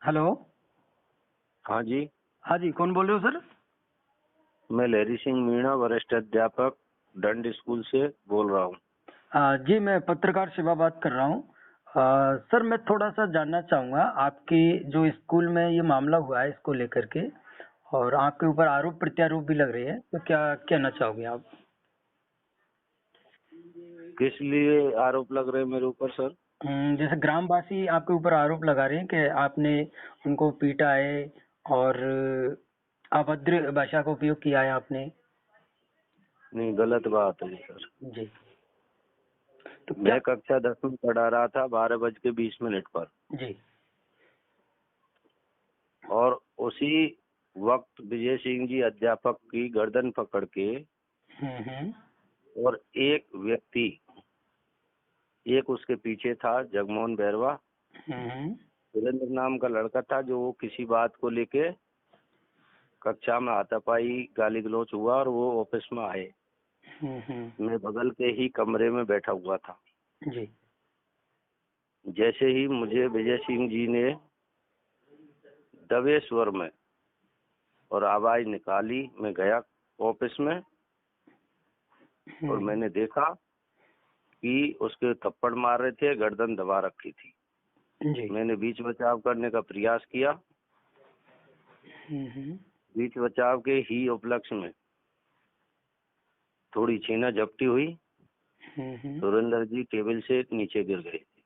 Hello. हाँ जी। हाँ जी, कौन बोल रहे हो सर? मैं लहरी सिंह मीणा, वरिष्ठ अध्यापक, दंड स्कूल से बोल रहा हूँ। जी, मैं पत्रकार शिवा बात कर रहा हूँ। सर, मैं थोड़ा सा जानना चाहूँगा, आपके जो स्कूल में ये मामला हुआ है इसको लेकर के, और आपके ऊपर आरोप प्रत्यारोप भी लग रहे हैं, तो क्या कहना चाहोगे आप? किस लिए आरोप लग रहे हैं मेरे ऊपर सर? जैसे ग्रामवासी आपके ऊपर आरोप लगा रहे हैं कि आपने उनको पीटा है और अभद्र भाषा का उपयोग किया है आपने। नहीं, गलत बात है सर। जी। तो क्या? मैं कक्षा 10 में पढ़ा रहा था 12:20 पर, जी। और उसी वक्त विजय सिंह जी अध्यापक की गर्दन पकड़ के हम्म। और एक व्यक्ति, एक उसके पीछे था, जगमोहन बैरवा, हम्म। सुरेंद्र नाम का लड़का था, जो वो किसी बात को लेके कक्षा में हाथापाई गाली गलौज हुआ और वो ऑफिस में आए। हम्म। मैं बगल के ही कमरे में बैठा हुआ था। जी। जैसे ही मुझे विजय सिंह जी ने दबे स्वर में और आवाज निकाली, मैं गया ऑफिस में और मैंने देखा कि उसके थप्पड़ मार रहे थे, गर्दन दबा रखी थी। जी। मैंने बीच बचाव करने का प्रयास किया। बीच बचाव के ही उपलक्ष्य में थोड़ी छीना झपटी हुई। सुरेंद्र जी टेबल से नीचे गिर गए थे।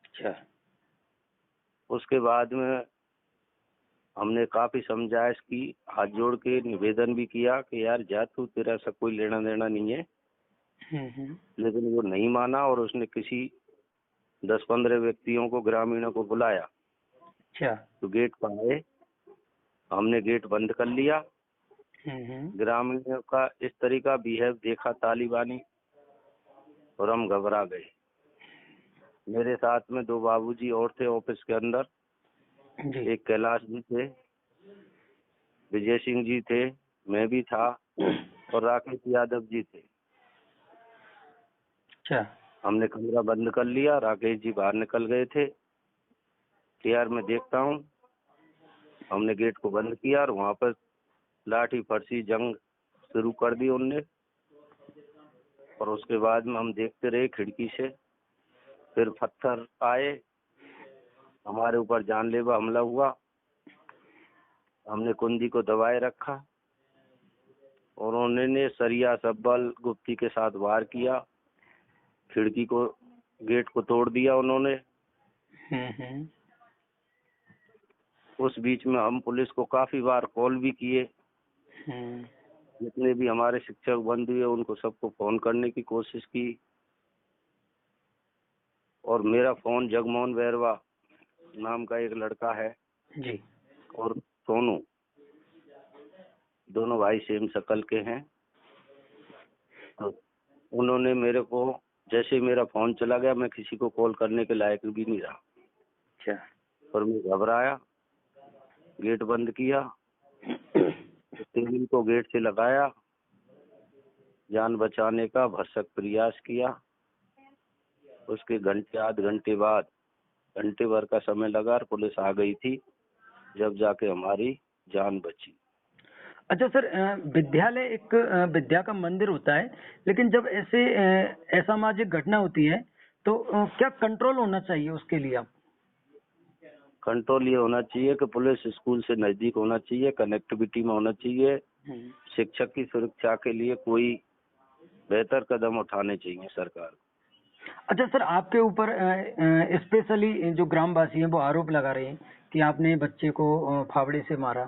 अच्छा। उसके बाद में हमने काफी समझाइश की, हाथ जोड़ के निवेदन भी किया कि यार जा तू, तेरा सब कोई लेना देना नहीं है। लेकिन वो नहीं माना और उसने किसी 10-15 व्यक्तियों को, ग्रामीणों को बुलाया। अच्छा। तो गेट पर आए, हमने गेट बंद कर लिया। ग्रामीणों का इस तरीका बिहेव देखा तालिबानी, और हम घबरा गए। मेरे साथ में 2 बाबूजी और थे ऑफिस के अंदर। जी। एक कैलाश जी थे, विजय सिंह जी थे, मैं भी था, और राकेश यादव जी थे। अच्छा। हमने कमरा बंद कर लिया। राकेश जी बाहर निकल गए थे कि यार मैं देखता हूँ। हमने गेट को बंद किया और वहां पर लाठी फरसी जंग शुरू कर दी उनने। और उसके बाद में हम देखते रहे खिड़की से। फिर पत्थर आए, हमारे ऊपर जानलेवा हमला हुआ। हमने कुंदी को दबाए रखा और उन्होंने सरिया सब्बल गुप्ती के साथ वार किया। खिड़की को, गेट को तोड़ दिया उन्होंने। उस बीच में हम पुलिस को काफी बार कॉल भी किए। जितने भी हमारे शिक्षक बंधु हुए उनको सबको फोन करने की कोशिश की। और मेरा फोन जगमोहन बैरवा नाम का एक लड़का है जी। और सोनू, दोनों भाई सेम शक्ल के हैं। तो उन्होंने मेरे को, जैसे मेरा फोन चला गया, मैं किसी को कॉल करने के लायक भी नहीं रहा। अच्छा। पर मैं घबराया, गेट बंद किया, टेबल को गेट से लगाया, जान बचाने का भरसक प्रयास किया। उसके घंटे आध घंटे बाद, घंटे भर का समय लगा और पुलिस आ गई थी, जब जाके हमारी जान बची। अच्छा सर, विद्यालय एक विद्या का मंदिर होता है, लेकिन जब ऐसे असामाजिक घटना होती है तो क्या कंट्रोल होना चाहिए उसके लिए? आप कंट्रोल ये होना चाहिए कि पुलिस स्कूल से नजदीक होना चाहिए, कनेक्टिविटी में होना चाहिए। शिक्षक की सुरक्षा के लिए कोई बेहतर कदम उठाने चाहिए सरकार। अच्छा सर, आपके ऊपर स्पेशली जो ग्रामवासी हैं वो आरोप लगा रहे हैं कि आपने बच्चे को फावड़े से मारा।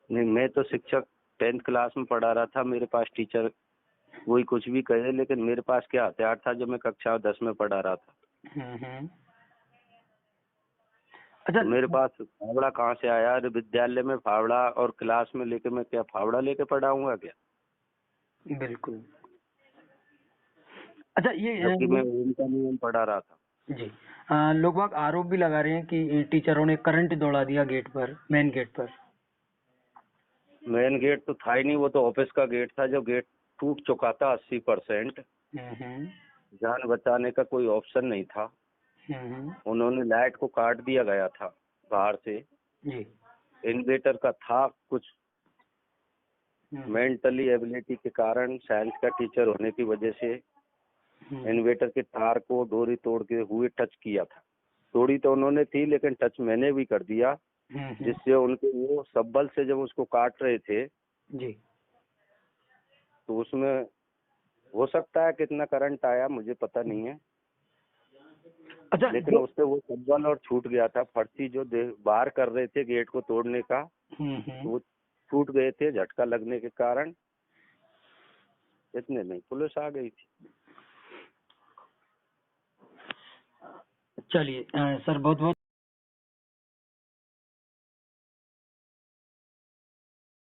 नहीं, मैं तो शिक्षक 10th क्लास में पढ़ा रहा था। मेरे पास टीचर कोई कुछ भी कहे, लेकिन मेरे पास क्या हथियार था जब मैं कक्षा 10 में पढ़ा रहा था। अच्छा। तो मेरे पास फावड़ा कहाँ से आया? अरे विद्यालय में फावड़ा और क्लास में लेके मैं क्या फावड़ा लेके पढ़ाऊंगा क्या? बिल्कुल। अच्छा, जबकि ये मैं उनका नियम पढ़ा रहा था। जी, लोग बाग आरोप भी लगा रहे हैं कि टीचरों ने करंट दौड़ा दिया गेट पर, मेन गेट पर। मेन गेट तो था ही नहीं, वो तो ऑफिस का गेट था। जो गेट टूट चुका था 80%, जान बचाने का कोई ऑप्शन नहीं था। उन्होंने लाइट को काट दिया गया था बाहर से। जी। इन्वेटर का था कुछ मेंटली एबिलिटी के कारण, साइंस का टीचर होने की वजह से इन्वेटर के तार को डोरी तोड़ के हुए टच किया था। तोड़ी तो उन्होंने थी लेकिन टच मैंने भी कर दिया, जिससे उनके वो सब्बल से जब उसको काट रहे थे जी। तो उसमें हो सकता है कितना करंट आया मुझे पता नहीं है। अच्छा, लेकिन उससे वो सब्बल और छूट गया था। फर्शी जो बाहर कर रहे थे गेट को तोड़ने का, तो वो छूट गए थे झटका लगने के कारण। इतने नहीं, पुलिस आ गई थी। चलिए सर, बहुत बहुत